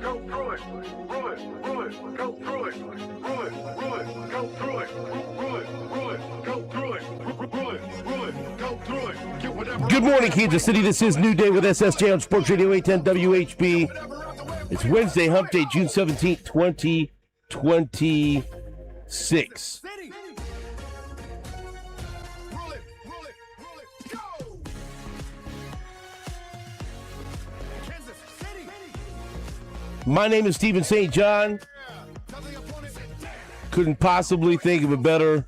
go through it, rule it, go through it, rule it, go through it, rule it, go through it, rule it, go through it. Get whatever. Good morning, Kansas City. This is New Day with SSJ on Sports Radio 810 WHB. It's Wednesday, Hump Day, June 17th, 2026. My name is Stephen St. John. Couldn't possibly think of a better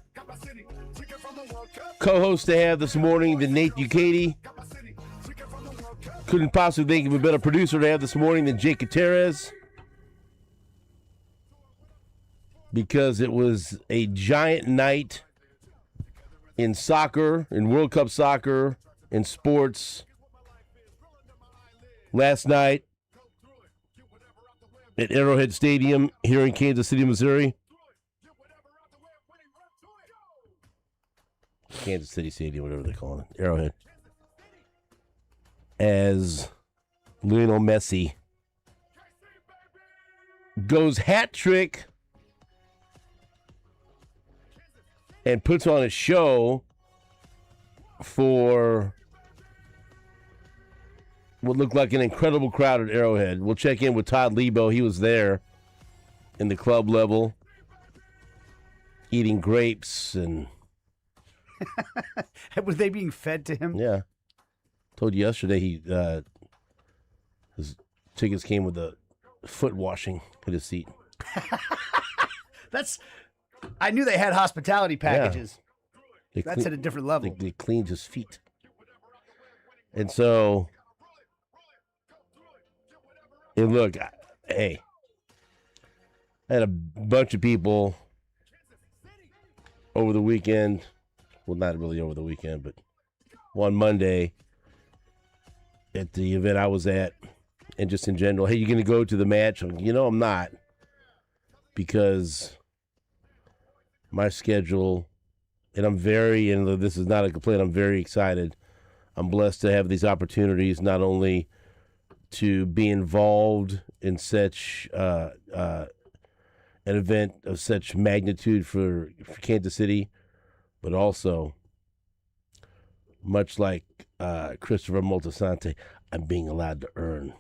co-host to have this morning than Nate Bukaty. Couldn't possibly think of a better producer to have this morning than Jake Gutierrez. Because it was a giant night in soccer, in World Cup soccer, in sports. Last night at Arrowhead Stadium here in Kansas City, Missouri. Kansas City Stadium, whatever they call it. Arrowhead. As Lionel Messi goes hat trick and puts on a show for what looked like an incredible crowd at Arrowhead. We'll check in with Todd Lebo. He was there in the club level, eating grapes and... Were they being fed to him? Yeah. Told you yesterday his tickets came with a foot washing at his seat. I knew they had hospitality packages. Yeah. That's at a different level. They cleaned his feet. And so... And look, hey, I had a bunch of people over the weekend. Well, not really over the weekend, but on Monday at the event I was at, and just in general, hey, you going to go to the match? I'm not, because my schedule, and this is not a complaint, I'm very excited. I'm blessed to have these opportunities, not only to be involved in such an event of such magnitude for Kansas City, but also, much like Christopher Moltisanti, I'm being allowed to earn,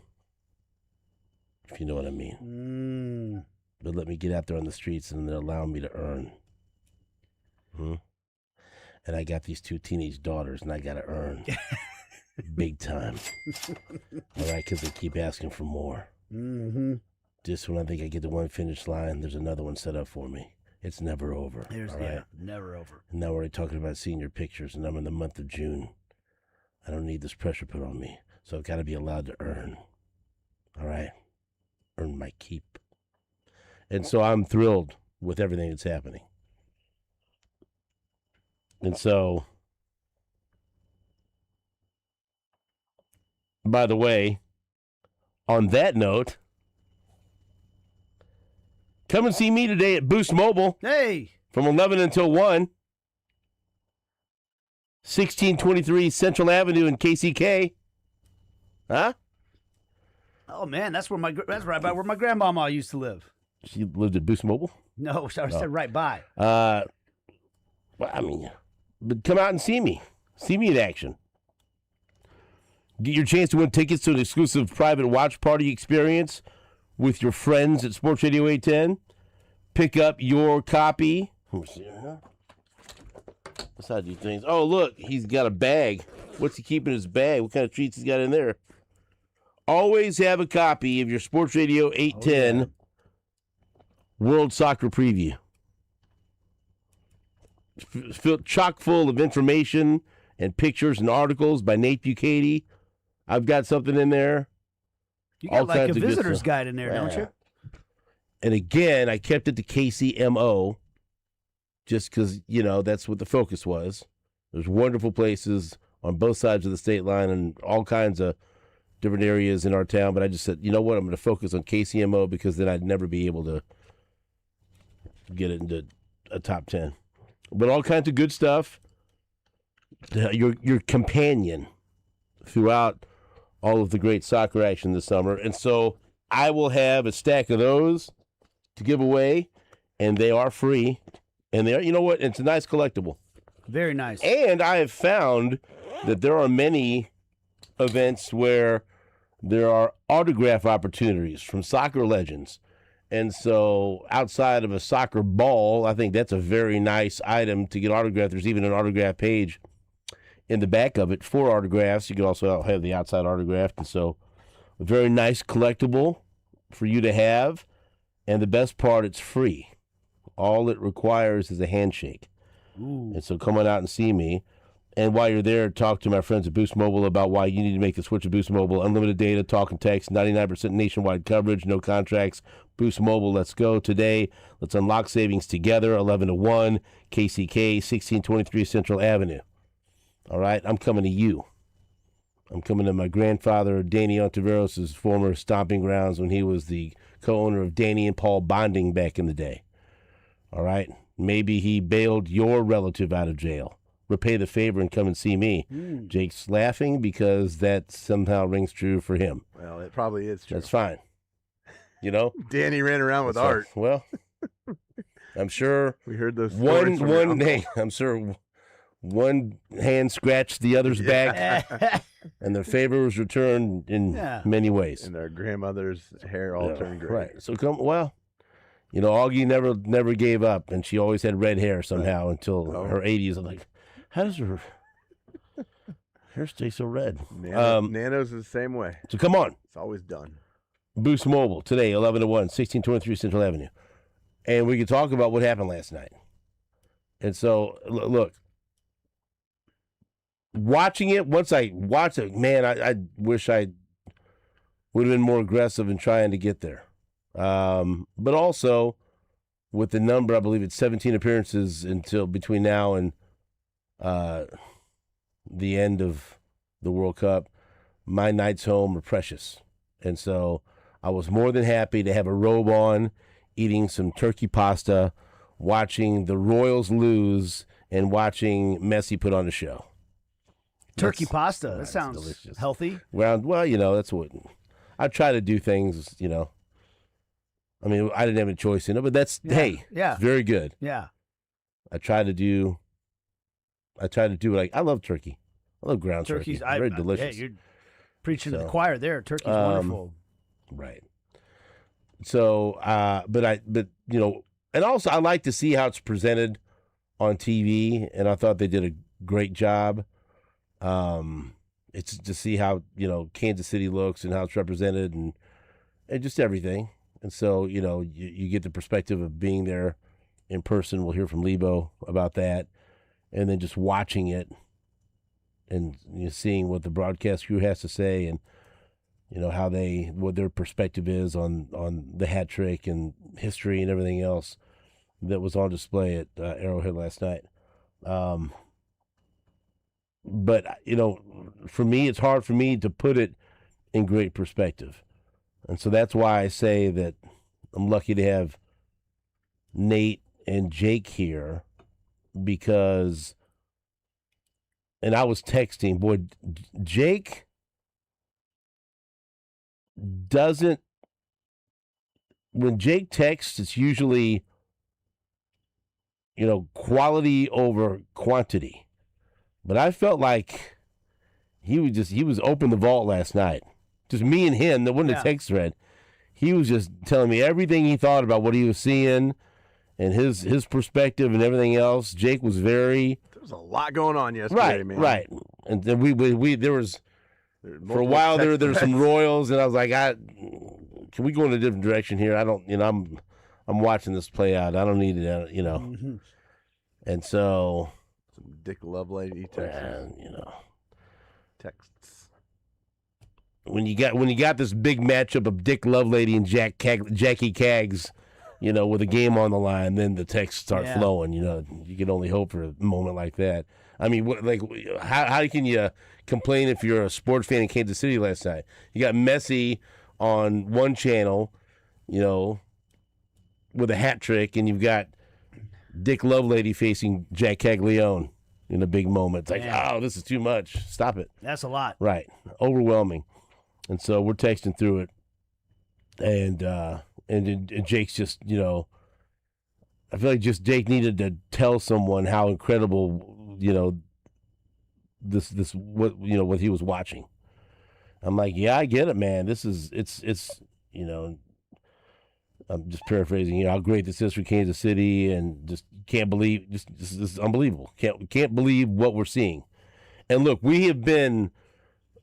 if you know what I mean. But let me get out there on the streets and they're allowing me to earn. And I got these two teenage daughters, and I got to earn. Big time. All right, because they keep asking for more. Just when I think I get to one finish line, there's another one set up for me. It's never over. All right? Never over. And now we're already talking about senior pictures, and I'm in the month of June. I don't need this pressure put on me, so I've got to be allowed to earn. All right? Earn my keep. And so I'm thrilled with everything that's happening. And so... By the way, on that note, come and see me today at Boost Mobile. Hey! From 11 until 1. 1623 Central Avenue in KCK. Huh? Oh, man, that's right by where my grandmama used to live. She lived at Boost Mobile? No, I said right by. But come out and see me. See me in action. Get your chance to win tickets to an exclusive private watch party experience with your friends at Sports Radio 810. Pick up your copy. That's how I do things. Oh, look, he's got a bag. What's he keeping in his bag? What kind of treats he's got in there? Always have a copy of your Sports Radio 810 World Soccer Preview. Chock full of information and pictures and articles by Nate Bukaty. I've got something in there. You got like a visitor's guide in there, don't you? And again, I kept it to KCMO just because, that's what the focus was. There's wonderful places on both sides of the state line and all kinds of different areas in our town. But I just said, you know what? I'm going to focus on KCMO because then I'd never be able to get it into a top 10. But all kinds of good stuff. Your companion throughout all of the great soccer action this summer. And so I will have a stack of those to give away, and they are free. And you know what? It's a nice collectible. Very nice. And I have found that there are many events where there are autograph opportunities from soccer legends. And so outside of a soccer ball, I think that's a very nice item to get autographed. There's even an autograph page in the back of it for autographs. You can also have the outside autographed. And so a very nice collectible for you to have. And the best part, it's free. All it requires is a handshake. Ooh. And so come on out and see me. And while you're there, talk to my friends at Boost Mobile about why you need to make the switch to Boost Mobile. Unlimited data, talk and text, 99% nationwide coverage, no contracts. Boost Mobile, let's go today. Let's unlock savings together, 11 to 1, KCK, 1623 Central Avenue. All right, I'm coming to you. I'm coming to my grandfather, Danny Ontiveros' former stomping grounds when he was the co-owner of Danny and Paul Bonding back in the day. All right, maybe he bailed your relative out of jail. Repay the favor and come and see me. Jake's laughing because that somehow rings true for him. Well, it probably is true. That's fine. You know? Danny ran around with art. Well, I'm sure We heard those stories from your uncle. I'm sure one hand scratched the other's back, and the favor was returned in many ways. And our grandmother's hair all turned gray. Right. So you know, Augie never gave up, and she always had red hair somehow until her 80s. I'm like, how does her hair stay so red? Nano's the same way. So come on. It's always done. Boost Mobile today, 11 to 1, 1623 Central Avenue. And we can talk about what happened last night. And so, look, watching it, once I watched it, man, I wish I would have been more aggressive in trying to get there. But also, with the number, I believe it's 17 appearances until between now and the end of the World Cup, my nights home are precious. And so I was more than happy to have a robe on, eating some turkey pasta, watching the Royals lose, and watching Messi put on a show. Turkey pasta. That sounds delicious. healthy. Well, you know, that's what I try to do things, you know. I mean, I didn't have a choice in it, but that's, it's very good. Yeah. I try to do it. I love turkey. I love ground turkey. Very delicious. Yeah, you're preaching to the choir there. Turkey's wonderful. Right. So, but you know, and also I like to see how it's presented on TV, and I thought they did a great job. It's to see how, you know, Kansas City looks and how it's represented and just everything. And so, you know, you get the perspective of being there in person. We'll hear from Lebo about that. And then just watching it and seeing what the broadcast crew has to say and, you know, what their perspective is on the hat trick and history and everything else that was on display at Arrowhead last night. But, you know, for me, it's hard for me to put it in great perspective. And so that's why I say that I'm lucky to have Nate and Jake here because, and I was texting, boy, Jake doesn't, when Jake texts, it's usually, you know, quality over quantity. But I felt like he was open the vault last night. Just me and him, that wasn't a text thread. He was just telling me everything he thought about what he was seeing and his perspective and everything else. Jake was very... There was a lot going on yesterday, man. Right. And then there was for a while there were some Royals, and I was like, can we go in a different direction here? I don't, you know, I'm watching this play out. I don't need it, you know. Mm-hmm. And so... Some Dick Lovelady texts. You know. Texts. When you got this big matchup of Dick Lovelady and Jackie Caggs, you know, with a game on the line, then the texts start flowing. You know, you can only hope for a moment like that. I mean, how can you complain if you're a sports fan in Kansas City last night? You got Messi on one channel, you know, with a hat trick, and you've got Dick Lovelady facing Jack Caglione in a big moment. It's like, oh, this is too much. Stop it. That's a lot. Right. Overwhelming. And so we're texting through it. and Jake's just, you know, I feel like just Jake needed to tell someone how incredible, you know, this what he was watching. I'm like, yeah, I get it, man. It's you know, I'm just paraphrasing, you know, how great this is for Kansas City, and just can't believe, this is unbelievable. Can't believe what we're seeing. And look, we've been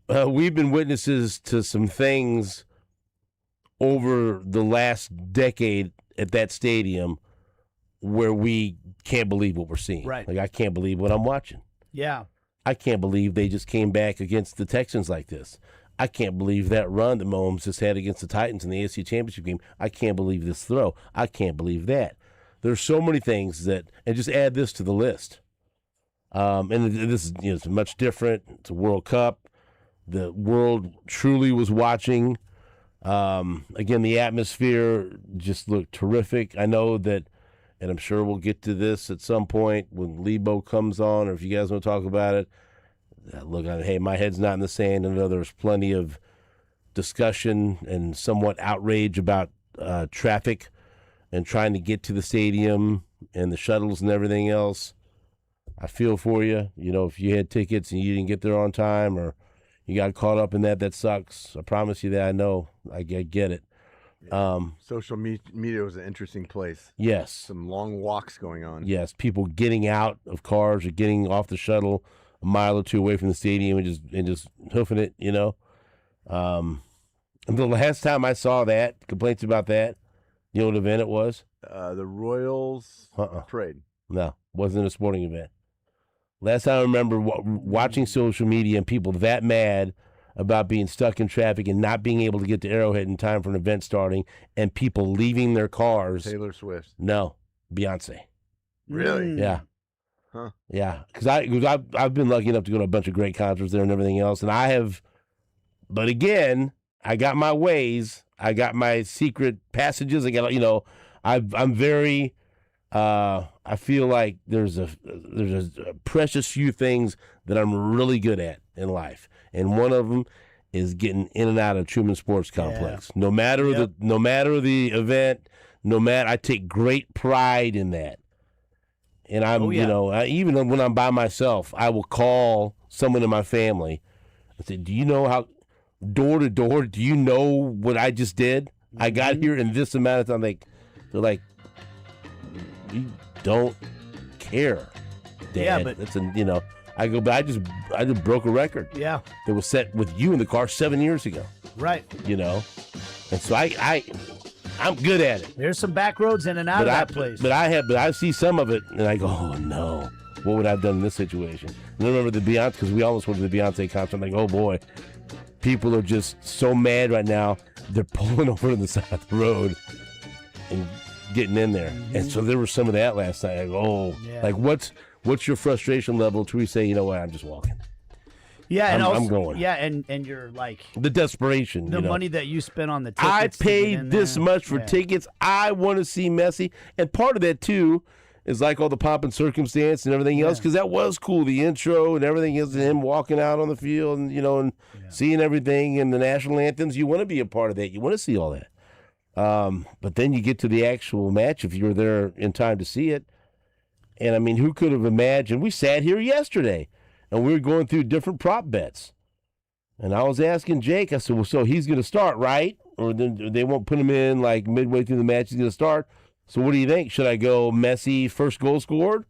witnesses to some things over the last decade at that stadium where we can't believe what we're seeing. Right. Like, I can't believe what I'm watching. Yeah. I can't believe they just came back against the Texans like this. I can't believe that run that Mahomes just had against the Titans in the AFC Championship game. I can't believe this throw. I can't believe that. There's so many things that, and just add this to the list. And this is, you know, it's much different. It's a World Cup. The world truly was watching. Again, the atmosphere just looked terrific. I know that, and I'm sure we'll get to this at some point when Lebo comes on, or if you guys want to talk about it. Look, hey, my head's not in the sand. I know there's plenty of discussion and somewhat outrage about traffic and trying to get to the stadium and the shuttles and everything else. I feel for you. You know, if you had tickets and you didn't get there on time, or you got caught up in that sucks. I promise you that. I know. I get it. Social media was an interesting place. Yes. Some long walks going on. Yes, people getting out of cars or getting off the shuttle a mile or two away from the stadium and just hoofing it, you know. And the last time I saw that, complaints about that, you know what event it was? The Royals parade. No, wasn't a sporting event. Last time I remember watching social media and people that mad about being stuck in traffic and not being able to get to Arrowhead in time for an event starting, and people leaving their cars. Taylor Swift. No, Beyonce. Really? Yeah. Huh. Yeah, because I've been lucky enough to go to a bunch of great concerts there and everything else, and I have. But again, I got my ways. I got my secret passages. I got, you know, I'm very. I feel like there's a precious few things that I'm really good at in life, and one of them is getting in and out of Truman Sports Complex. Yeah. No matter the event, I take great pride in that. And I'm, you know, even when I'm by myself, I will call someone in my family and say, "Do you know how door to door? Do you know what I just did? I got here in this amount of time." They're like, "We don't care, Dad." Yeah, but it's you know, I go, but I just broke a record. Yeah. That was set with you in the car 7 years ago. Right. You know, and so I'm good at it. There's some back roads in and out of that place. But I see some of it, and I go, "Oh no, what would I have done in this situation?" And I remember the Beyonce, because we almost went to the Beyonce concert. I'm like, "Oh boy, people are just so mad right now. They're pulling over to the side of the road and getting in there." And so there was some of that last night. I go, like what's your frustration level to we say, you know what, I'm just walking. Yeah, and I'm going. Yeah, and you're like the desperation, the you know? money that you spent on the tickets. I paid to get in this there. much for tickets. I want to see Messi, and part of that too is like all the pomp and circumstance and everything else, because that was cool. The intro and everything is him walking out on the field and, you know, and seeing everything and the national anthems. You want to be a part of that. You want to see all that. But then you get to the actual match if you were there in time to see it. And I mean, who could have imagined? We sat here yesterday and we were going through different prop bets. And I was asking Jake, I said, well, so he's going to start, right? Or they won't put him in like midway through the match, he's going to start. So what do you think? Should I go Messi first goal scored?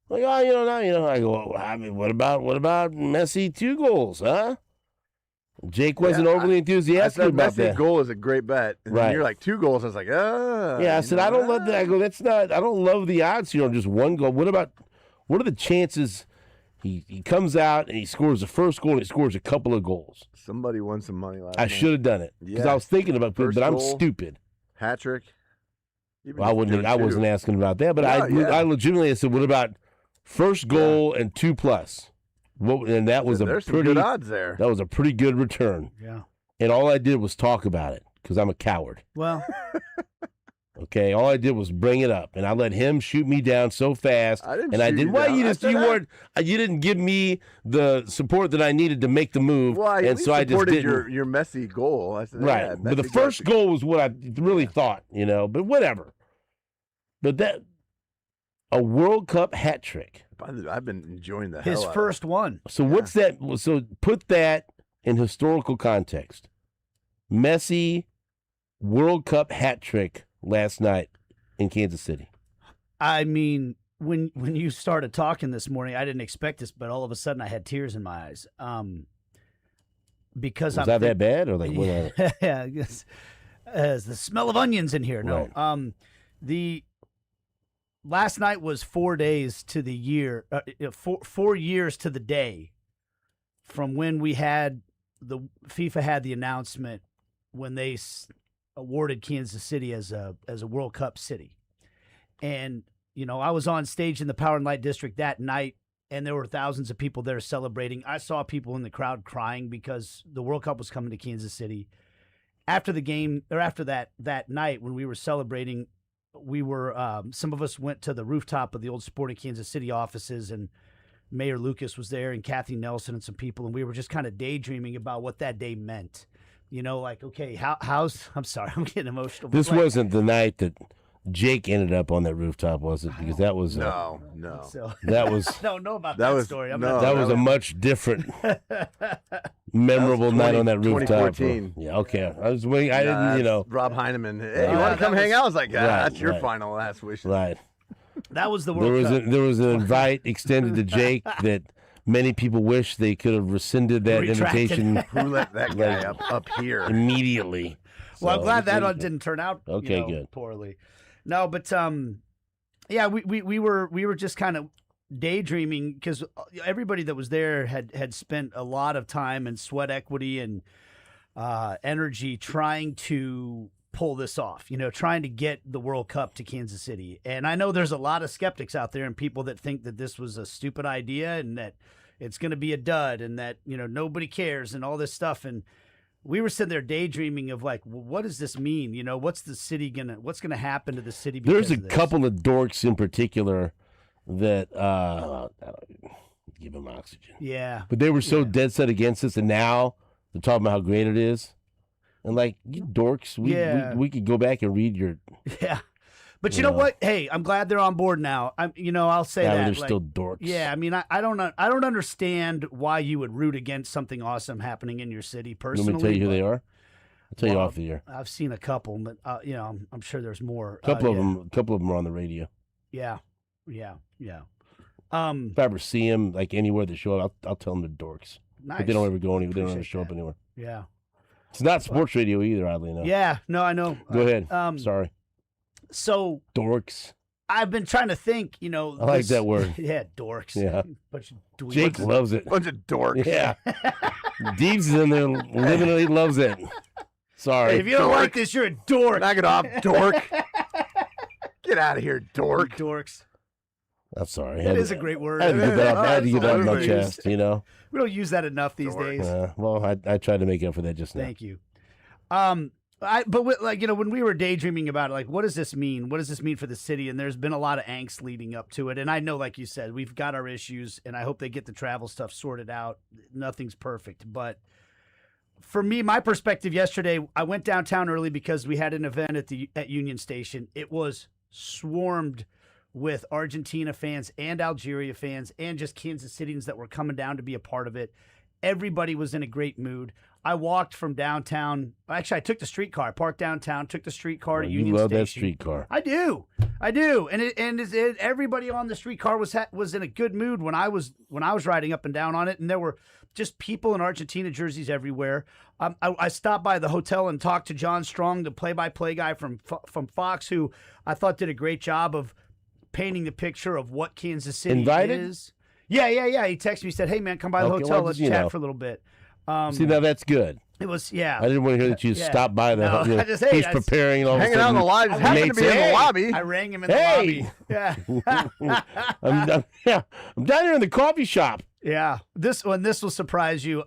Like, oh, you know, now, you know, I go, I mean, what about Messi 2 goals, huh? Jake wasn't overly enthusiastic about that. Goal is a great bet. And right. You're like 2 goals. I was like, yeah, I said, I don't love that. I go, I don't love the odds here on just 1 goal. What are the chances he comes out and he scores the first goal and he scores a couple of goals? Somebody won some money last night. I should have done it because I was thinking about it, but I'm stupid. Hat trick. Well, I wasn't asking about that, but I legitimately said, what about first goal and 2+? And that was there's some good odds there. That was a pretty good return. Yeah. And all I did was talk about it because I'm a coward. Well, Okay, all I did was bring it up, and I let him shoot me down so fast. I didn't and I shoot did. you Why down. you I just said you that. weren't? You didn't give me the support that I needed to make the move, Well, I and so I just supported didn't. your messy goal. I said, Right, yeah, but the Messi first got you. goal was what I really thought, But whatever. But a World Cup hat trick. I've been enjoying the His hell out first one. So what's that? So put that in historical context. Messi World Cup hat trick last night in Kansas City. I mean, when you started talking this morning, I didn't expect this, but all of a sudden I had tears in my eyes. Because Was that bad or like what? yeah, I guess, the smell of onions in here. No, Right. The last night was 4 days to the year, 4 years to the day from when we had FIFA had the announcement when they awarded Kansas City as a World Cup city. And, I was on stage in the Power and Light District that night, and there were thousands of people there celebrating. I saw people in the crowd crying because the World Cup was coming to Kansas City. After the game, or after that night when we were celebrating, we were some of us went to the rooftop of the old Sporting Kansas City offices, and Mayor Lucas was there and Kathy Nelson and some people, and we were just kind of daydreaming about what that day meant. Like, okay, how's I'm sorry, I'm getting emotional. This wasn't the night that Jake ended up on that rooftop, was it? Because that was No. So that was I don't know about That that was- story. I'm no, not that that was a was- much different, memorable night on that rooftop. 2014. Yeah, okay. I was waiting. I didn't, That's Rob Heineman. Hey, you Right. want to come That hang was- out? I was like, Right, that's your right. final last wish. Right. that was the World Cup. There was an invite extended to Jake that many people wish they could have rescinded that Retracted. invitation Who let that guy up here? immediately. Well, I'm So, glad that one didn't turn out Okay, good. poorly. No, but yeah, we were just kind of daydreaming because everybody that was there had spent a lot of time and sweat equity and energy trying to pull this off, trying to get the World Cup to Kansas City. And I know there's a lot of skeptics out there and people that think that this was a stupid idea and that it's going to be a dud and that, nobody cares and all this stuff. And we were sitting there daydreaming of like, well, what does this mean? What's what's going to happen to the city? There's because a of this? couple of dorks in particular that give them oxygen. Yeah. But they were so Yeah. dead set against us, and now they're talking about how great it is. And like, you dorks, we could go back and read your. Yeah. But you You know know. what? Hey, I'm glad they're on board now. I'll say Yeah, that. they're like, still dorks. yeah, I mean, I don't understand why you would root against something awesome happening in your city You personally. want me to tell you who they are? I'll tell you Well, off the air. I've seen a couple, but I'm sure there's more. A couple yeah. of them are on the radio. Yeah. If I ever see them like anywhere they show up, I'll tell them they're dorks. Nice. But they don't ever go anywhere. They don't ever Appreciate show up that. anywhere. Yeah. It's not sports radio either, oddly enough. Yeah. No, I know. Go ahead. Uh, Sorry. So Dorks. I've been trying to think. I like that word. Yeah, dorks. Yeah. Bunch of dweebs. Jake loves it. Bunch of dorks. Yeah. Deeves is in there living it. He loves it. Sorry. Hey, if you don't dork. like this, you're a dork. Knock it off, dork. Get out of here, dork. Dorks. I'm sorry. That is a great word. I had to get that off, I had to get that off my Absolutely. chest, you know? We don't use that enough these Dorks. days. Well, I tried to make up for that just now. Thank you. When we were daydreaming about it, like, what does this mean? What does this mean for the city? And there's been a lot of angst leading up to it. And I know, like you said, we've got our issues, and I hope they get the travel stuff sorted out. Nothing's perfect. But for me, my perspective yesterday, I went downtown early because we had an event at Union Station. It was swarmed with Argentina fans and Algeria fans and just Kansas Cityans that were coming down to be a part of it. Everybody was in a great mood. I walked from downtown. Actually, I took the streetcar. I parked downtown, took the streetcar to Union You love Station. that streetcar. I do, and everybody on the streetcar was in a good mood when I was riding up and down on it, and there were just people in Argentina jerseys everywhere. I stopped by the hotel and talked to John Strong, the play-by-play guy from Fox, who I thought did a great job of painting the picture of what Kansas City Invited? is. Yeah. He texted me, said, "Hey man, come by the Okay, hotel. well, Let's you chat know. for a little bit." See, now that's good. It was, yeah. I didn't want to hear that you Yeah. stopped by the No, you know, I just- hey, he's I- preparing and all of a Hanging out in sudden, the lobby. Just happened to mates be in say, the lobby. I rang him in the Hey! lobby. Yeah. I'm down here in the coffee shop. Yeah, this will surprise you.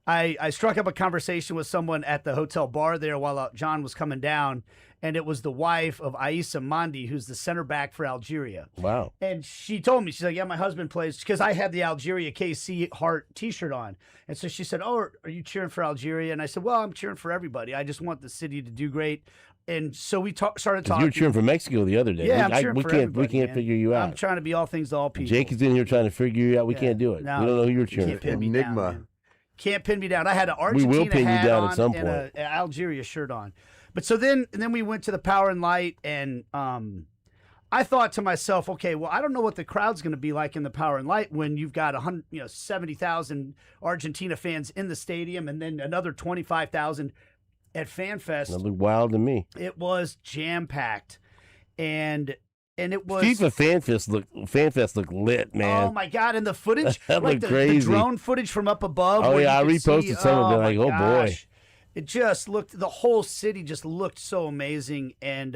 I struck up a conversation with someone at the hotel bar there while John was coming down, and it was the wife of Aissa Mandi, who's the center back for Algeria. Wow. And she told me, she's like, yeah, my husband plays, because I had the Algeria KC Heart t-shirt on. And so she said, oh, are you cheering for Algeria? And I said, well, I'm cheering for everybody. I just want the city to do great. And so we started talking. You were cheering for Mexico the other day. Yeah, I'm cheering for everybody, we can't man. figure you out. I'm trying to be all things to all people. Jake is in here trying to figure you out. We can't do it. No, we don't know who you're cheering can't for. pin me Enigma. down, man. Can't pin me down. I had an We will Argentina pin you hat down on at some and point. an Algeria shirt on. But so then we went to the Power and Light, and I thought to myself, okay, well, I don't know what the crowd's going to be like in the Power and Light when you've got 70,000 Argentina fans in the stadium, and then another 25,000 at FanFest. That looked wild to me. It was jam packed, and it was FIFA FanFest looked lit, man. Oh my god! And the footage, That like looked the crazy. drone footage from up above. Oh, where yeah, you I could reposted see, some of it, my like, oh, boy. gosh. It just looked. The whole city just looked so amazing, and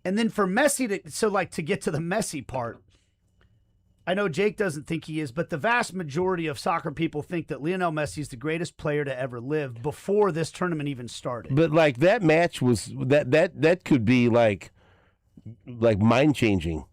then for Messi to get to the Messi part. I know Jake doesn't think he is, but the vast majority of soccer people think that Lionel Messi is the greatest player to ever live before this tournament even started. But like that match was that could be like mind changing,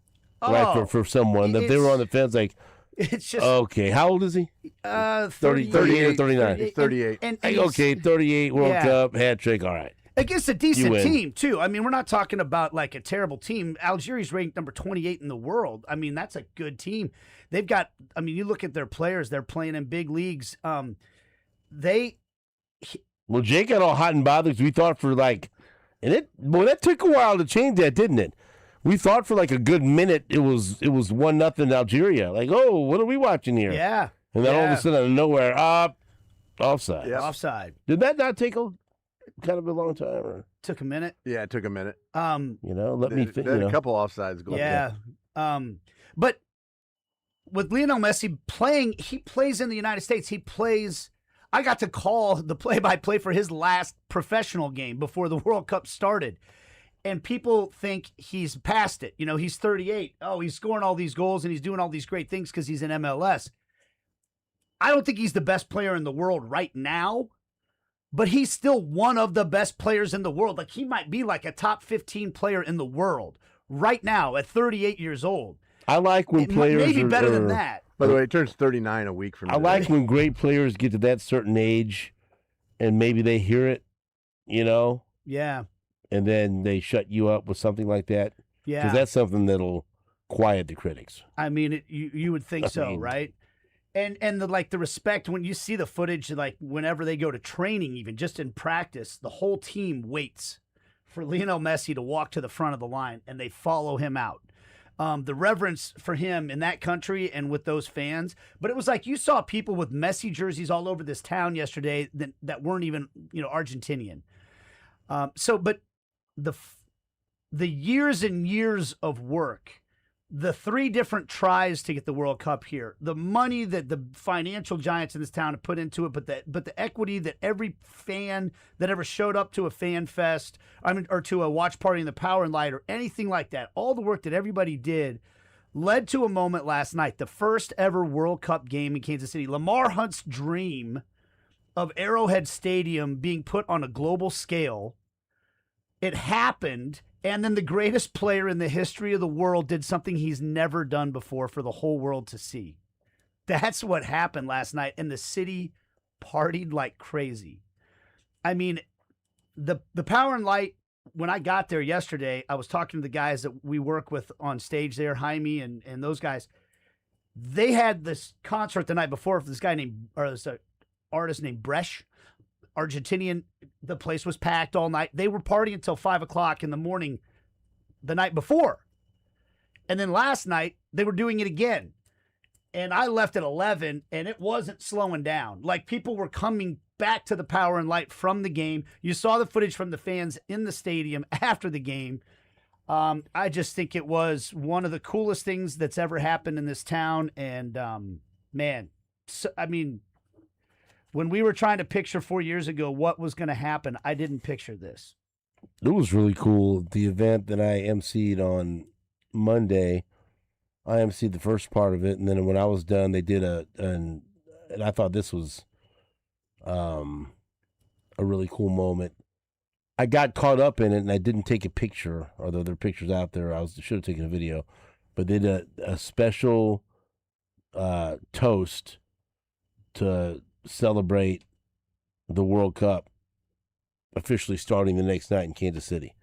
right? For someone that they were on the fence, like it's just okay. How old is he? 38 or 39. He's 38. And Hey, he's- okay, 38 World Cup hat trick. All right. Against a decent win. team, too. I mean, we're not talking about like a terrible team. Algeria's ranked number 28 in the world. I mean, that's a good team. They've got, I mean, you look at their players, they're playing in big leagues. Well, Jake got all hot and bothered 'cause we thought for like, that took a while to change that, didn't it? We thought for like a good minute it was 1-0 Algeria. Like, oh, what are we watching here? Yeah. And then all of a sudden out of nowhere, offside. Yeah. Offside. Did that not take kind of a long time? Or, Took a minute. Yeah, it took a minute. let me think. There had a couple offsides going. Yeah. But with Lionel Messi playing, he plays in the United States. I got to call the play-by-play for his last professional game before the World Cup started. And people think he's past it. He's 38. Oh, he's scoring all these goals and he's doing all these great things because he's in MLS. I don't think he's the best player in the world right now, but he's still one of the best players in the world. Like, he might be like a top 15 player in the world right now at 38 years old. I like when players maybe better than are- that. By the way, it turns 39 a week from I today. like when great players get to that certain age and maybe they hear it, Yeah. and then they shut you up with something like that. Yeah. Because that's something that'll quiet the critics. I mean, you would think so, mean- right? And the respect when you see the footage, like whenever they go to training, even just in practice, the whole team waits for Lionel Messi to walk to the front of the line, and they follow him out. The reverence for him in that country and with those fans, but it was like you saw people with Messi jerseys all over this town yesterday that weren't even Argentinian. But the years and years of work. The 3 different tries to get the World Cup here, the money that the financial giants in this town have put into it, but the equity that every fan that ever showed up to a fan fest, or to a watch party in the Power and Light or anything like that, all the work that everybody did led to a moment last night, the first ever World Cup game in Kansas City. Lamar Hunt's dream of Arrowhead Stadium being put on a global scale. It happened. And then the greatest player in the history of the world did something he's never done before for the whole world to see. That's what happened last night. And the city partied like crazy. I mean, the Power and Light, when I got there yesterday, I was talking to the guys that we work with on stage there, Jaime and those guys. They had this concert the night before for this artist named Bresh. Argentinian, the place was packed all night. They were partying until 5 o'clock in the morning the night before. And then last night, they were doing it again. And I left at 11, and it wasn't slowing down. Like, people were coming back to the Power and Light from the game. You saw the footage from the fans in the stadium after the game. I just think it was one of the coolest things that's ever happened in this town. And, when we were trying to picture 4 years ago what was going to happen, I didn't picture this. It was really cool. The event that I emceed on Monday, I emceed the first part of it, and then when I was done, they did and I thought this was a really cool moment. I got caught up in it and I didn't take a picture, although there are pictures out there. Should have taken a video, but they did a special toast to celebrate the World Cup officially starting the next night in Kansas City.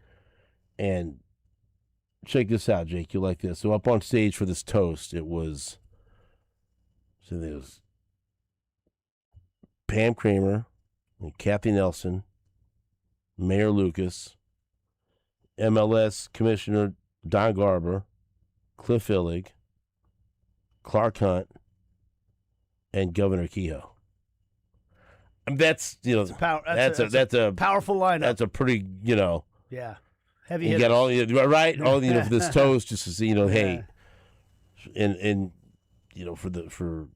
And check this out, Jake. You'll like this. So up on stage for this toast, it was Pam Kramer, and Kathy Nelson, Mayor Lucas, MLS Commissioner Don Garber, Cliff Illig, Clark Hunt, and Governor Kehoe. That's that's a powerful lineup. That's a pretty yeah, heavy. You hitters. got all right. All for this toast, just to see hey, and for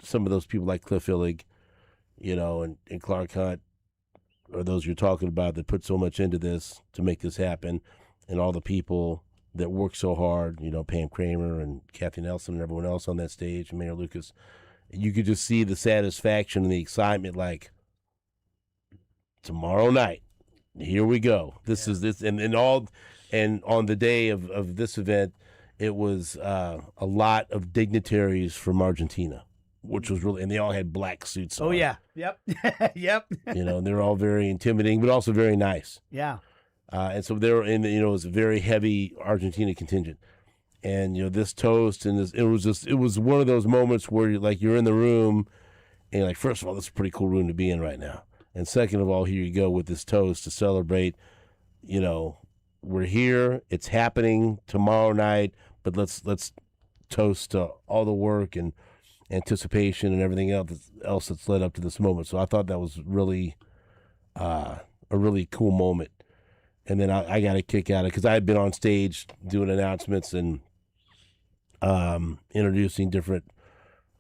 some of those people like Cliff Illig, and Clark Hunt, or those you're talking about that put so much into this to make this happen, and all the people that work so hard, Pam Kramer and Kathy Nelson and everyone else on that stage, and Mayor Lucas. You could just see the satisfaction and the excitement, like tomorrow night, here we go. This is this, and on the day of this event, it was a lot of dignitaries from Argentina, which was really, and they all had black suits on. Oh yeah, yep, yep. And they're all very intimidating, but also very nice. Yeah. And so they were in. It was a very heavy Argentina contingent. And this toast and this, it was one of those moments where you're in the room, and you're like, first of all, this is a pretty cool room to be in right now, and second of all, here you go with this toast to celebrate. We're here, it's happening tomorrow night, but let's toast to all the work and anticipation and everything else that's led up to this moment. So I thought that was really a really cool moment. And then I got a kick out of it because I had been on stage doing announcements and introducing different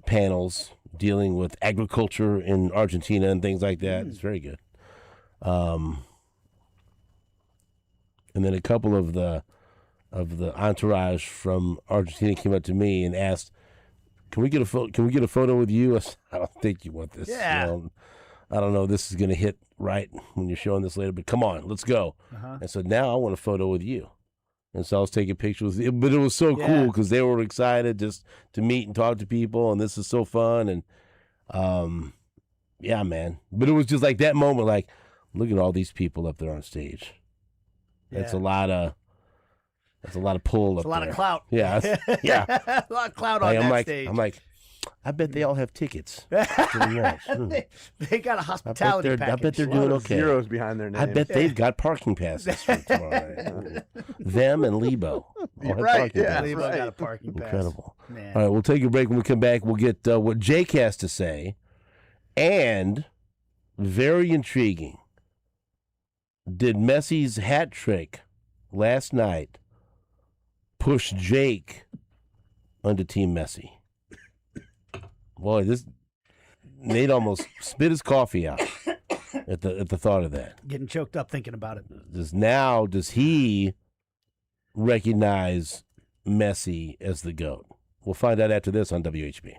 panels dealing with agriculture in Argentina and things like that. It's very good. And then a couple of the entourage from Argentina came up to me and asked, "Can we get a photo with you?" I said, "I don't think you want this. Yeah. I don't know. This is going to hit right when you're showing this later, but come on, let's go." And so now I want a photo with you. And so I was taking pictures with you, but it was so cool because they were excited just to meet and talk to people, and this is so fun. And yeah, man. But it was just like that moment, like, look at all these people up there on stage. That's a lot of pull up there. A lot of clout. Yeah, yeah. A lot of clout on that stage. I'm like, I bet they all have tickets to the match. They got a hospitality package. I bet they're doing okay. Zeros behind their names. I bet they've got parking passes for tomorrow night. Them and Lebo. Right, yeah. Lebo got a parking pass. Incredible. Man. All right, we'll take a break. When we come back, we'll get what Jake has to say. And very intriguing, did Messi's hat trick last night push Jake onto Team Messi? Boy, Nate almost spit his coffee out at the thought of that. Getting choked up thinking about it. Does he recognize Messi as the GOAT? We'll find out after this on WHB.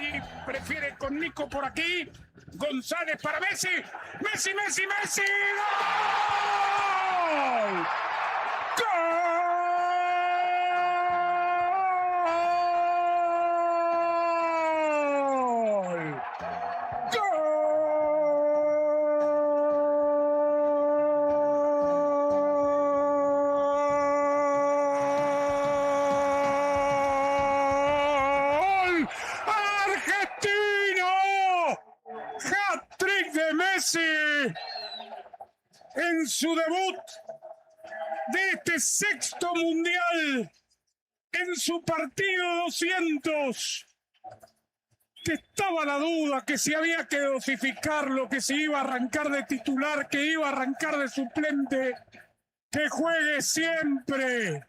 allí, prefiere con Nico por aquí. González para Messi. Messi, Messi, Messi. ¡Gol! ¡Gol! ¡Gol! ¡Argentino! ¡Hat-trick de Messi! En su debut de este sexto mundial, en su partido 200, que estaba la duda que si había que dosificarlo, que si iba a arrancar de titular, que iba a arrancar de suplente, que juegue siempre,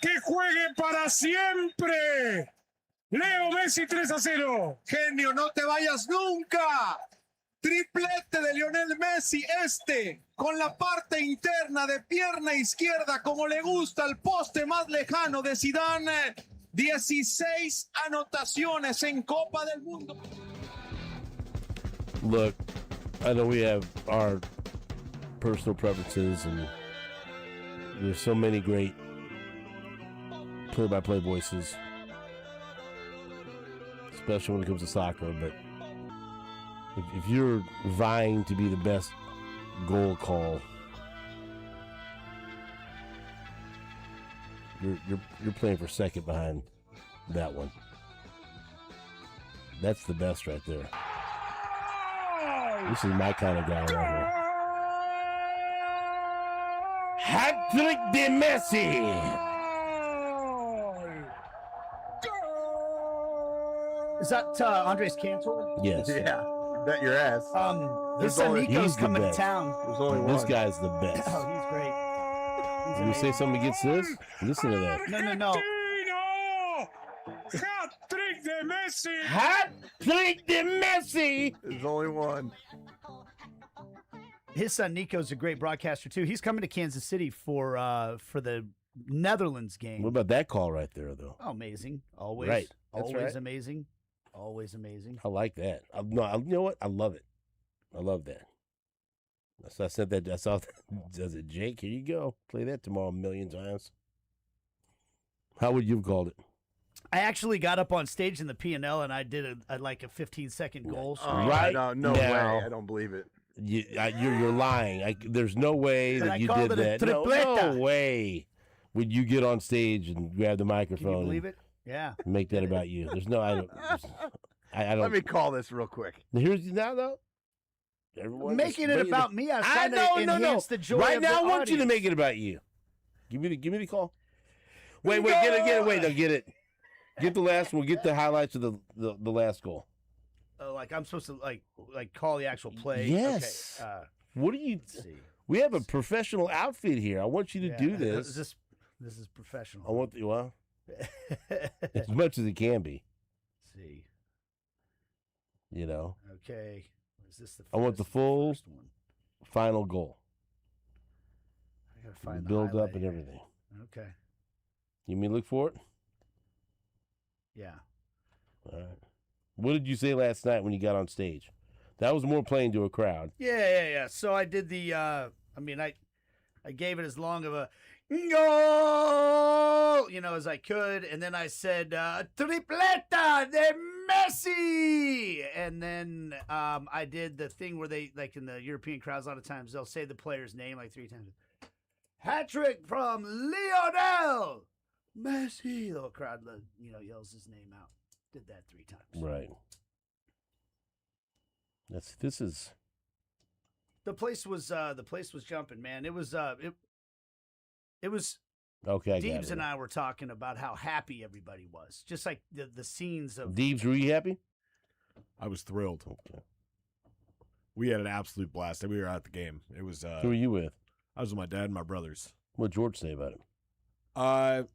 que juegue para siempre. Leo Messi 3-0. Genio, no te vayas nunca. Triplete de Lionel Messi, con la parte interna de pierna izquierda, como le gusta al poste más lejano de Zidane. 16 anotaciones en Copa del Mundo. Look, I know we have our personal preferences, and there's so many great play-by-play voices, especially when it comes to soccer. But if you're vying to be the best goal call, you're playing for second behind that one. That's the best right there. This is my kind of guy right here. Hat-trick de Messi! Is that Andres Cantor? Yes. Yeah, bet your ass. His son only- Nico's he's the coming to best. town. There's only one. This guy's the best. Oh, he's great. When you say something against this, listen to that. No. Argentino! Hat-trick de Messi! Hat-trick de Messi! There's only one. His son Nico's a great broadcaster too. He's coming to Kansas City for the Netherlands game. What about that call right there, though? Oh, amazing. Always. Right. That's Always right. amazing. Always amazing. I like that. You know what? I love it. I love that. So I said that. I saw. Does it, Jake? Here you go. Play that tomorrow a million times. How would you have called it? I actually got up on stage in the P&L and I did a 15-second goal. So Right No now. way. I don't believe it. You're lying. There's no way But that I you called did it a that. No tripleta. way would you get on stage and grab the microphone. can you believe it? Yeah. And make that about you. There's no. I don't. Let me call this real quick. Here's now though. Everyone Making it about me, I was trying to no. enhance the joy Right of now, the I want you to audience. make it about you. Give me the call. Wait, get it. Wait, no, get it. Get the last one. Get the highlights of the last goal. Oh, like I'm supposed to like call the actual play. Yes. Okay. What do you? Let's see. We have a professional outfit here. I want you to Yeah, do this. This is professional. I want well, Let's as much as it can be. see. You know, Okay. Is this the I want the this is full first one. final goal. I gotta find the Build up highlight and here. everything. Okay. You mean look for it? Yeah. All right. What did you say last night when you got on stage? That was more playing to a crowd. Yeah. So I did the I gave it as long of a goal, as I could, and then I said tripleta de Messi, and then I did the thing where they, like in the European crowds, a lot of times they'll say the player's name like 3 times. Hat trick from Lionel Messi. The whole crowd, yells his name out. Did that 3 times. Right. This is The place was jumping, man. It was okay. I got Deebs it. and I were talking about how happy everybody was, just like the scenes of. Deebs, were you happy? I was thrilled. Okay. We had an absolute blast. We were at the game. It was. Who were you with? I was with my dad and my brothers. What George say about it?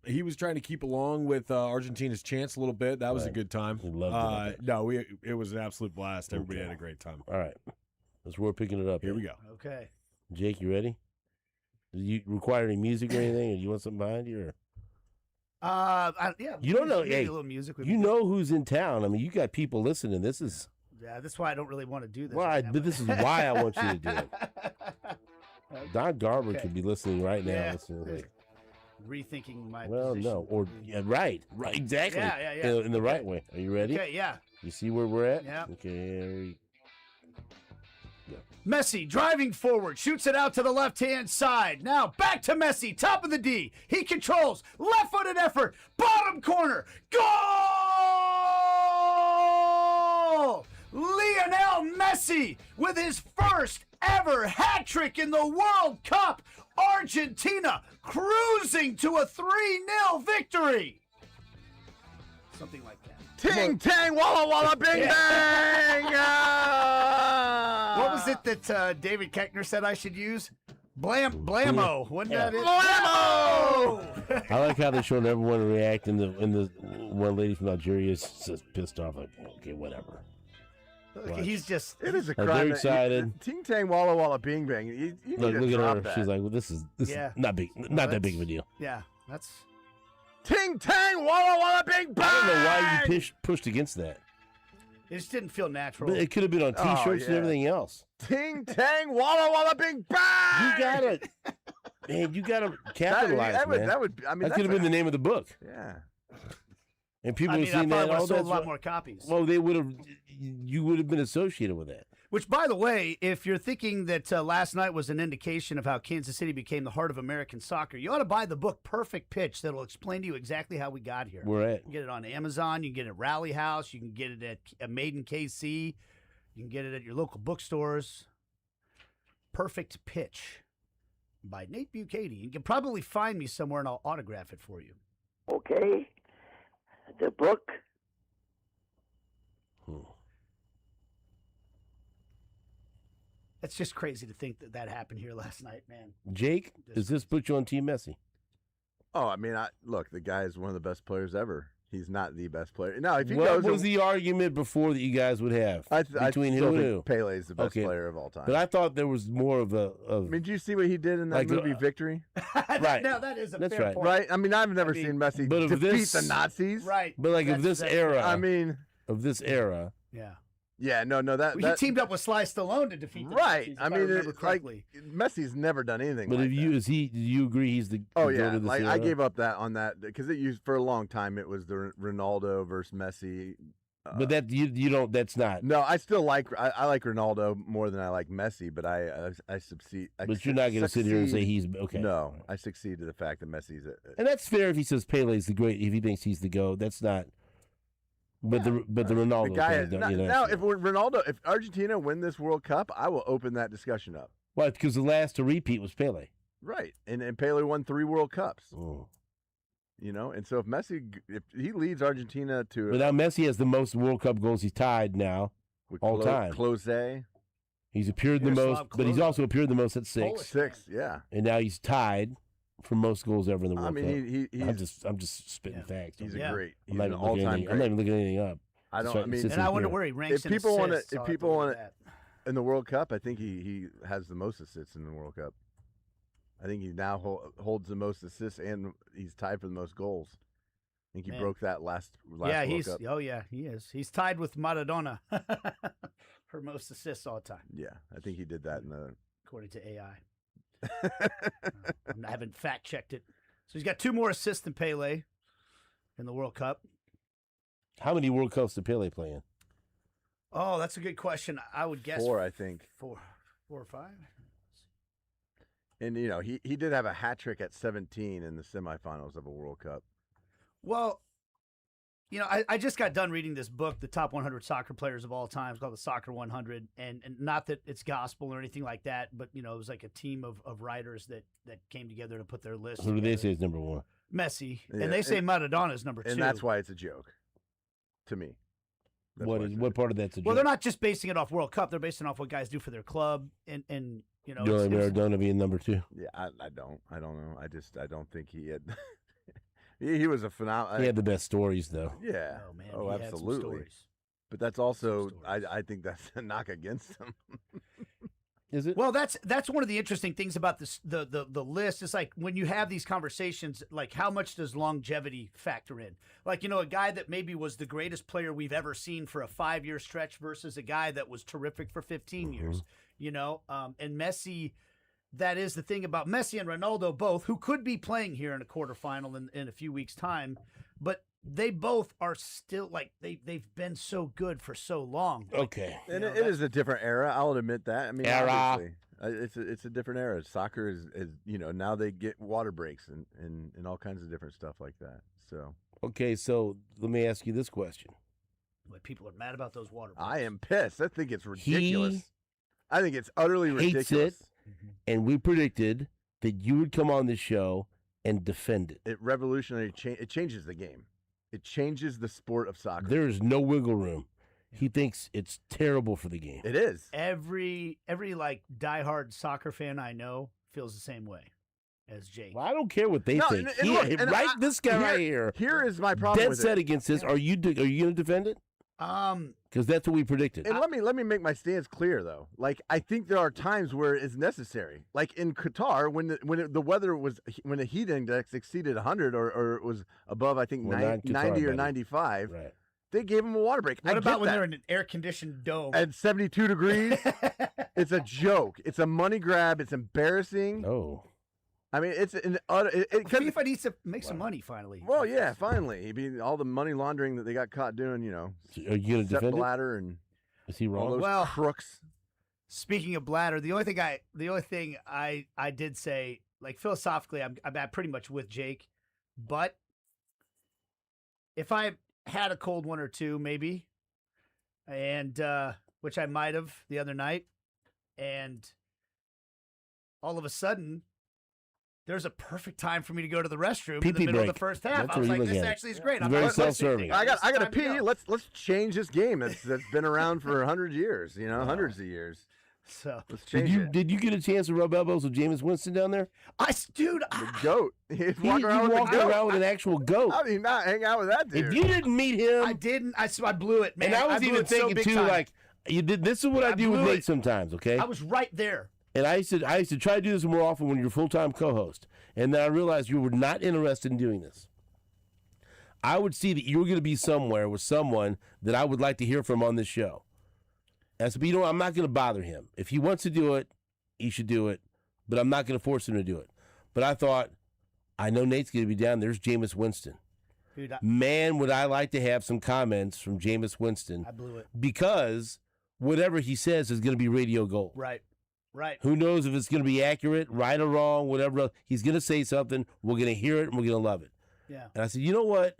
He was trying to keep along with Argentina's chance a little bit. That was a Right. good time. He loved it, I bet. No, it was an absolute blast. Everybody Okay. had a great time. All right. That's where we're picking it up. Here we go. Okay. Jake, you ready? Do you require any music or anything, or you want something behind you? Or Yeah. You don't know. maybe Hey, a little music. would you be good. know who's in town. I mean, you got people listening. This is Yeah, that's why I don't really want to do this. why. right now, But this is why I want you to do it. Don Garber Okay. could be listening right now. Yeah. Listening, like, Rethinking my well, position. no, or yeah, right, exactly. Yeah, yeah. In the right way. Are you ready? Okay, yeah. You see where we're at? Yeah. Okay. Here we Messi driving forward, shoots it out to the left-hand side. Now back to Messi, top of the D. He controls, left-footed effort, bottom corner, goal! Lionel Messi with his first ever hat trick in the World Cup. Argentina cruising to a 3-0 victory. Something like that. Ting tang walla walla bing bang. What was it that David Keckner said I should use? Blammo. Wasn't that it? Blammo! I like how they're showing everyone react, and the one lady from Nigeria is just pissed off. Like, okay, whatever. He's just. It is a Like, crime. they're that- excited. Ting tang walla walla bing bang. You need Look, to look at drop her. that. She's like, well, this is Yeah. not big, not that big of a deal. Yeah, that's. Ting tang walla walla bing bang. I don't know why you pushed against that. It just didn't feel natural. But it could have been on Oh, T-shirts and yeah. everything else. Ting tang walla walla bing bang. You gotta, man, you gotta capitalize, that would, man. That would. I mean, That could have been the name of the book, Yeah. and people I would mean, have I seen probably that. would Oh, have sold a that's lot what- more copies. Well, they would have. You would have been associated with that. Which, by the way, if you're thinking that last night was an indication of how Kansas City became the heart of American soccer, you ought to buy the book Perfect Pitch that'll explain to you exactly how we got here. We're at. You can get it on Amazon. You can get it at Rally House. You can get it at Made in KC. You can get it at your local bookstores. Perfect Pitch by Nate Bukaty. You can probably find me somewhere and I'll autograph it for you. Okay. The book. It's just crazy to think that that happened here last night, man. Jake, does this put you on Team Messi? Oh, I mean, look, the guy is one of the best players ever. He's not the best player. No, if he What goes, was the argument before that you guys would have I between still who and think who? Pele's the best Okay. player of all time. But I thought there was more of a. I mean, did you see what he did in that Like, movie Victory? Right. No, that is a That's fair right. point. Right? I mean, I've never mean, seen Messi but of defeat this- the Nazis. Right. But like of That's- this that's- era, I mean, of this era, Yeah. yeah, no, that. Well, he teamed up with Sly Stallone to defeat the Right. Nazis, if I mean, remember it's like correctly. Messi's never done anything. but like if you that. do you agree he's the Oh the goat yeah, of this like era? I gave up on that because it used for a long time. It was the Ronaldo versus Messi. But that you don't. That's not. No, I still like I like Ronaldo more than I like Messi, but I succeed. But you're not going to sit here and say he's okay. No, I succeed to the fact that Messi's. And that's fair if he says Pele's the great. If he thinks he's the GOAT, that's not. But the Ronaldo The guy. thing, you know, Now, if Argentina win this World Cup, I will open that discussion up. why? Because the last to repeat was Pele. Right, and Pele won 3 World Cups. Oh. You know, and so if he leads Argentina to But now Messi has the most World Cup goals. He's tied now. with all time. Close He's appeared the Miroslav most, but he's Klose. also appeared the most at 6. Polish. 6, yeah. And now he's tied for most goals ever in the World I mean, Cup. he's I'm just spitting Yeah. facts. he's Yeah. a great. He's I'm not an even looking all-time anything. I'm great. not even looking anything up. I don't. Sorry, I mean, it's And I wonder here. where he ranks If in people wanna- assists. if I'll have to people look wanna- at that. in the World Cup, I think he has the most assists in the World Cup. I think he now holds the most assists and he's tied for the most goals. I think he Man. broke that last Yeah, World Cup. oh yeah, he is. He's tied with Maradona for most assists all time, Yeah, I think he did that in the. according to AI. I haven't fact checked it. So he's got 2 more assists than Pele in the World Cup. How many World Cups did Pele play in? Oh, that's a good question. I would guess 4, I think. 4 or 5. And he did have a hat trick at 17 in the semifinals of a World Cup. Well, I just got done reading this book, The Top 100 Soccer Players of All Time. It's called The Soccer 100. And not that it's gospel or anything like that, but, it was like a team of writers that came together to put their list Who do they together. say is number 1? Messi. Yeah, And they say and- Maradona is number 2. And that's why it's a joke to me. That's why it's a What joke. part of that's a Well, joke? they're not just basing it off World Cup. They're basing it off what guys do for their club. And Don't like Maradona being number 2. Yeah, I don't know. I don't think he had. he was a phenomenal. He had the best stories, though. Yeah. Oh, man. Oh, he had some absolutely. stories. But that's also, stories. I think that's a knock against him. Is it? Well, that's one of the interesting things about this the list. Is like when you have these conversations, like how much does longevity factor in? Like, a guy that maybe was the greatest player we've ever seen for a 5-year stretch versus a guy that was terrific for 15 years. And Messi. That is the thing about Messi and Ronaldo both, who could be playing here in a quarterfinal in a few weeks' time, but they both are still like they've been so good for so long. Okay. And it is a different era. I'll admit that. I mean, Era. obviously, it's a different era. Soccer is now they get water breaks and all kinds of different stuff like that. So Okay, so let me ask you this question. Like, people are mad about those water. I am pissed. I think it's ridiculous. I think it's utterly Hates ridiculous. it, and we predicted that you would come on this show and defend it. It revolutionary. It changes the game. It changes the sport of soccer. There is no wiggle room. He thinks it's terrible for the game. It is. Every like diehard soccer fan I know feels the same way as Jake. Well, I don't care what they No, think. and look, and This guy right here. Here is my problem Dead with set it. against this. Are you going to defend it? Because that's what we predicted. And let me make my stance clear though. Like, I think there are times where it's necessary. Like in Qatar, when the weather was, when the heat index exceeded 100 or it was above, I think, Well, not Qatar, 90 or buddy. 95, Right. they gave them a water break. What I about get when that. they're in an air-conditioned dome? At 72 degrees? It's a joke. It's a money grab. It's embarrassing. Oh. I mean, it's an FIFA needs to make some money finally. well, yeah, finally. I mean, all the money laundering that they got caught doing, Are you going to Sepp defend it? Blatter and Is he all wrong? those Well, crooks. Speaking of Blatter, the only thing I did say, like, philosophically, I'm pretty much with Jake, but if I had a cold one or two, maybe, and which I might have the other night, and all of a sudden there's a perfect time for me to go to the restroom in the Pee-pee middle of break. the first half. That's I was where you like, look this at it. actually is great. It's I'm very not listening. self-serving. I got to Time pee. go. Let's change this game that's been around for 100 years, hundreds of years. So, Let's change it. Did you get a chance to rub elbows with Jameis Winston down there? dude, The goat. He's He walking around with walked the goat. around with an actual goat. How do you not hang out with that dude? If you didn't meet him, I didn't. I blew it, man. and I was blew even it so thinking big too, time. like you did. This is what I do with blew Nate it. sometimes. Okay, I was right there. and I used to try to do this more often when you're full time co-host, and then I realized you were not interested in doing this. I would see that you were going to be somewhere with someone that I would like to hear from on this show. And I said, but I'm not going to bother him. If he wants to do it, he should do it, but I'm not going to force him to do it. But I thought, I know Nate's going to be down. There's Jameis Winston. Dude, Man, would I like to have some comments from Jameis Winston, I blew it. because whatever he says is going to be radio gold. Right. Who knows if it's going to be accurate, right or wrong, whatever. He's going to say something. We're going to hear it, and we're going to love it. Yeah. And I said, you know what?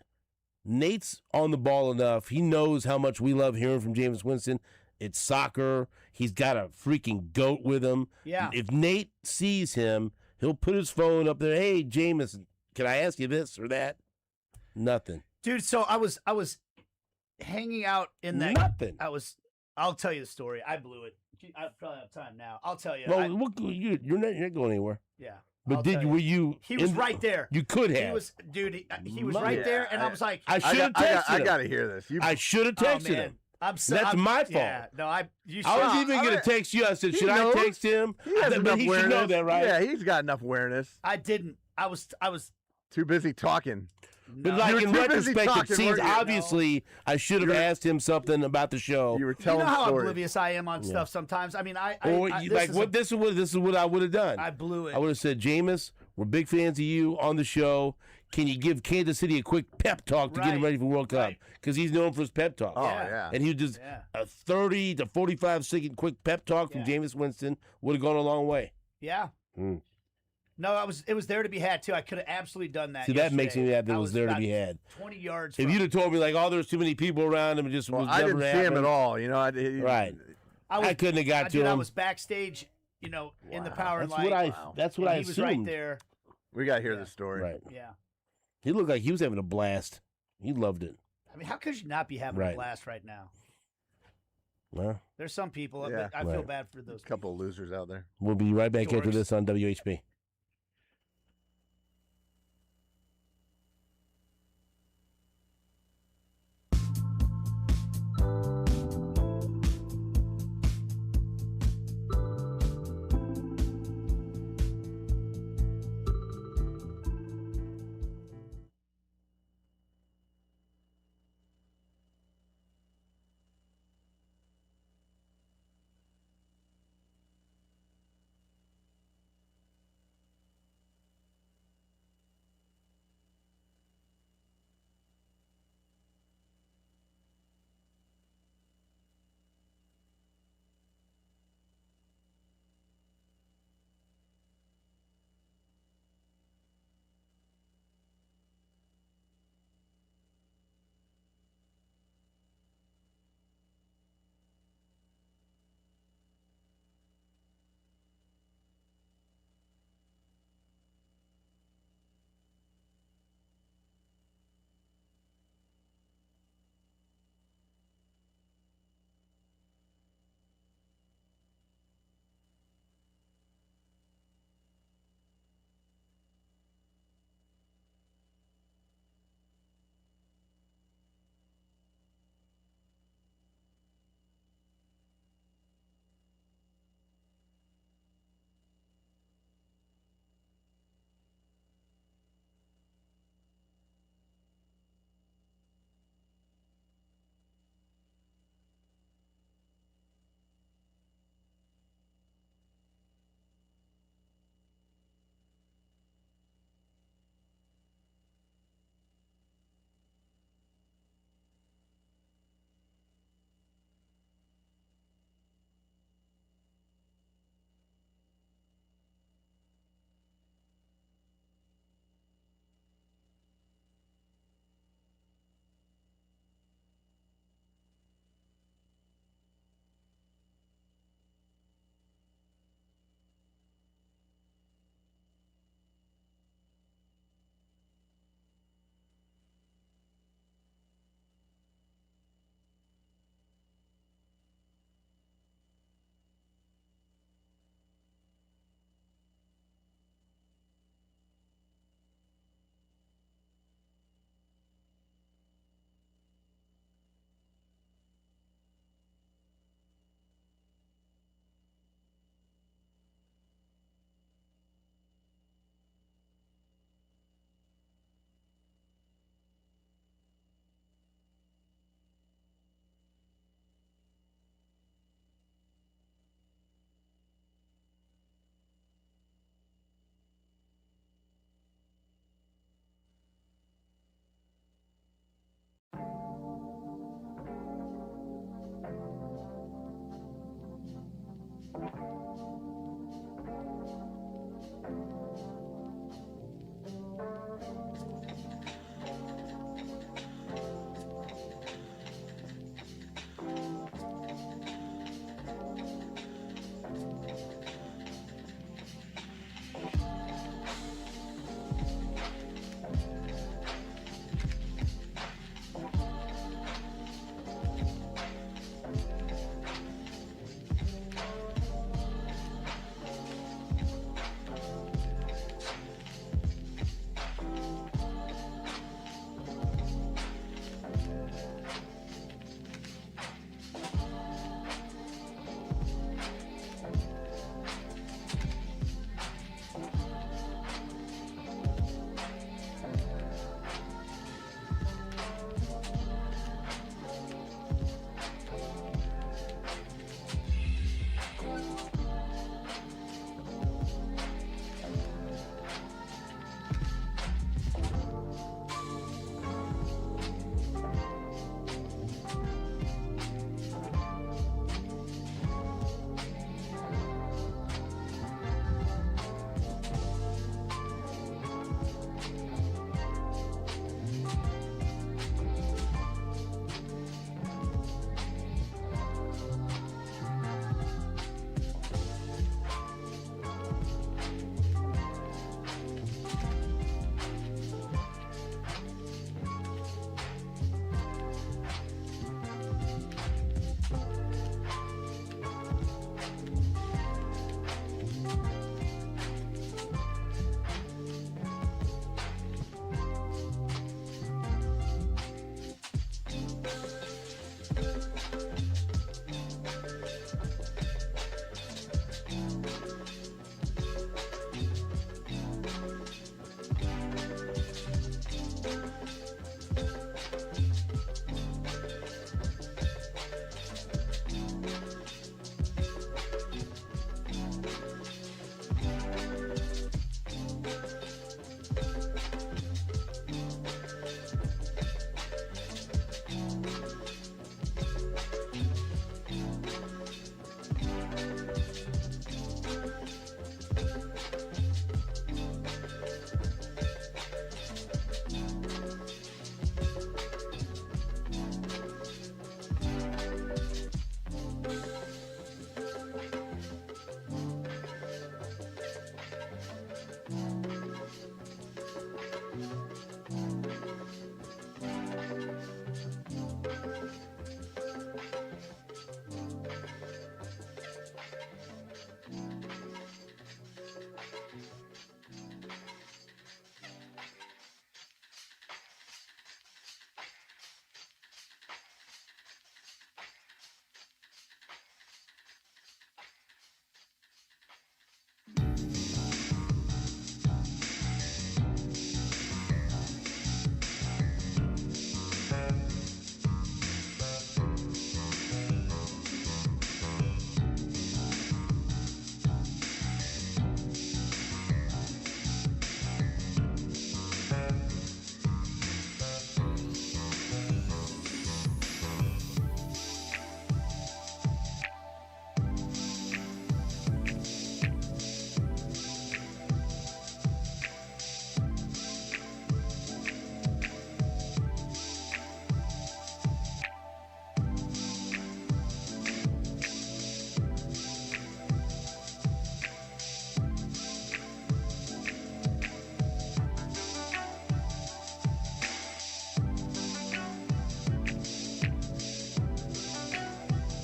Nate's on the ball enough. He knows how much we love hearing from Jameis Winston. It's soccer. He's got a freaking goat with him. Yeah. If Nate sees him, he'll put his phone up there. Hey, Jameis, can I ask you this or that? Nothing. Dude, so I was hanging out in that. Nothing. I'll tell you the story. I blew it. I probably have time now. I'll tell you. Well, you're not going anywhere. Yeah. But I'll tell you. were you? He was right there. You could have. He was, dude. He was My- right there, and I was like, I should have texted I him. got to hear this. I should have oh, texted man. him. That's my fault. Yeah, no, you should. I was even going to text you. I said, He should knows. I text him? He has But enough he awareness. should know that, right? Yeah, he's got enough awareness. I didn't. I was. Too busy talking. But no. like You were in too busy retrospect, it talking, seems weren't you? obviously I should have You were- asked him something about the show. You were You telling know how stories. oblivious I am on stuff sometimes. I mean, This is what I would have done. I blew it. I would have said, Jameis, we're big fans of you on the show. Can you give Kansas City a quick pep talk to get him Right. ready for World Cup? Right. Because he's known for his pep talk. Oh, Yeah. yeah. And he just Yeah. a 30 to 45-second quick pep talk from Yeah. Jameis Winston would have gone a long way. Yeah. Mm. No, it was there to be had too. I could have absolutely done that. See, that makes me yesterday. mad that I it was there to about be had. 20 yards. If from- you'd have told me, like, oh, there's too many people around him, it just Well, was I never didn't see him happened. at all. Right. I couldn't have got to dude, I him. was backstage, in the power That's light. what I. Wow. That's what and I he was assumed. right there. We got to hear the story. Right. Yeah. He looked like he was having a blast. He loved it. I mean, how could you not be having Right. a blast right now? Well, There's some people. Yeah. I feel Right. bad for those. A couple of losers out there. we'll be right back after Dorks. this on WHB.